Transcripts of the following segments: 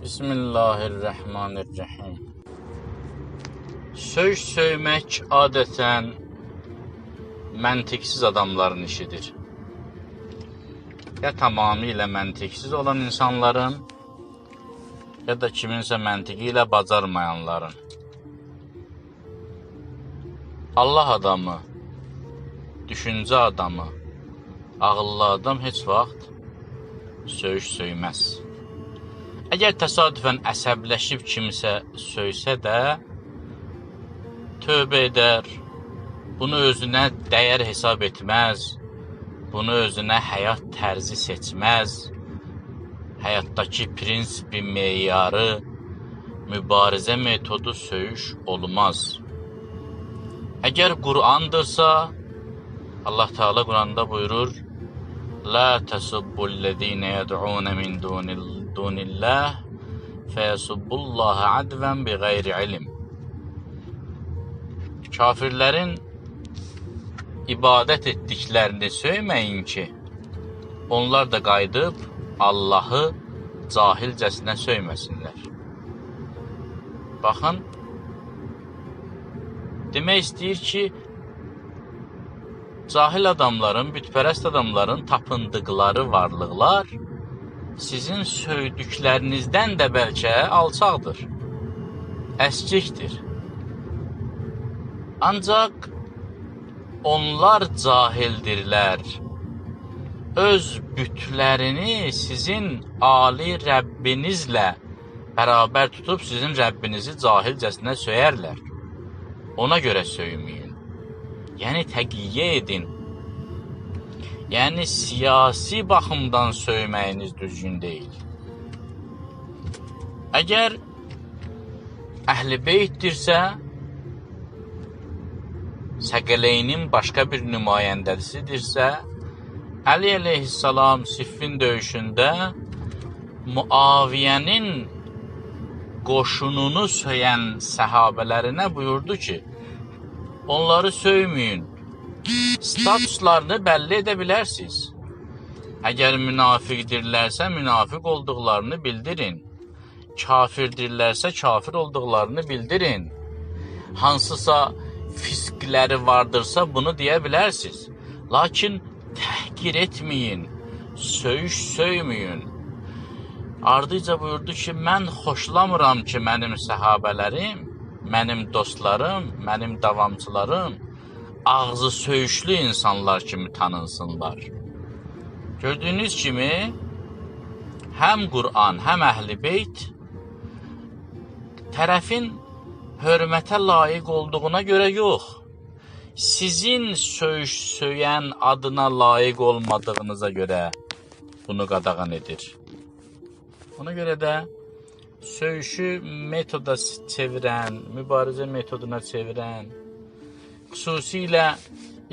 Bismillahirrahmanirrahim. Söymək adətən məntiqsiz adamların işidir. Ya tamamilə məntiqsiz olan insanların, ya da kiminsə məntiqi ilə bacarmayanların. Allah adamı, düşüncə adamı, ağıllı adam heç vaxt söyməz. Əgər təsadüfən əsəbləşib kimsə söysə də, tövbə edər, bunu özünə dəyər hesab etməz, bunu özünə həyat tərzi seçməz, həyatdakı prinsipi, meyarı, mübarizə metodu söyüş olmaz. Əgər Qur'andırsa, Allah Teala Qur'anda buyurur, La təsubbullezine yed'une min dunillah feyesubbullaha adven bi gayri ilim. Kafirlərin ibadət etdiklərini söyməyin ki, onlar da qayıdıb Allahı cahilcəsinə söyməsinlər. Baxın, demək istəyir ki, cahil adamların, bütpərəst adamların tapındıqları varlıqlar sizin söydüklərinizdən də bəlkə alçaqdır, əskikdir. Ancaq onlar cahildirlər. Öz bütlərini sizin ali Rəbbinizlə bərabər tutub sizin Rəbbinizi cahilcəsinə söyərlər. Ona görə söyməyin. Yəni təqiyyə edin. Yəni siyasi baxımdan söyməyiniz düzgün deyil. Əgər Əhl-i Beytdirsə, Səqəleynin başqa bir nümayəndəsidirsə, Əli əleyhissalam Siffin döyüşündə Muaviyyənin qoşununu söyən səhabələrinə buyurdu ki, onları söyməyin, statuslarını bəlli edə bilərsiniz. Əgər münafiqdirlərsə, münafiq olduqlarını bildirin. Kafirdirlərsə, kafir olduqlarını bildirin. Hansısa fiskləri vardırsa, bunu deyə bilərsiniz. Lakin təhqir etməyin, söyməyin. Ardıca buyurdu ki, mən xoşlamıram ki, mənim səhabələrim, mənim dostlarım, mənim davamçılarım ağzı söyüşlü insanlar kimi tanınsınlar. Gördüyünüz kimi, həm Qur'an, həm Əhl-i Beyt tərəfin hörmətə layiq olduğuna görə yox, sizin söyən adına layiq olmadığınıza görə bunu qadağan edir. Ona görə də söyüşü metoda çevirən, mübarizə metoduna çevirən, xüsusilə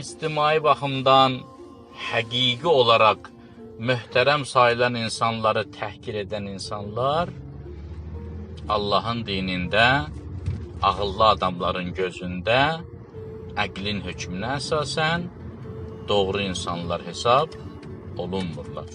ictimai baxımdan həqiqi olaraq möhtərəm sayılan insanları təhqir edən insanlar Allahın dinində, ağıllı adamların gözündə əqlin hökmünə əsasən doğru insanlar hesab olunmurlar.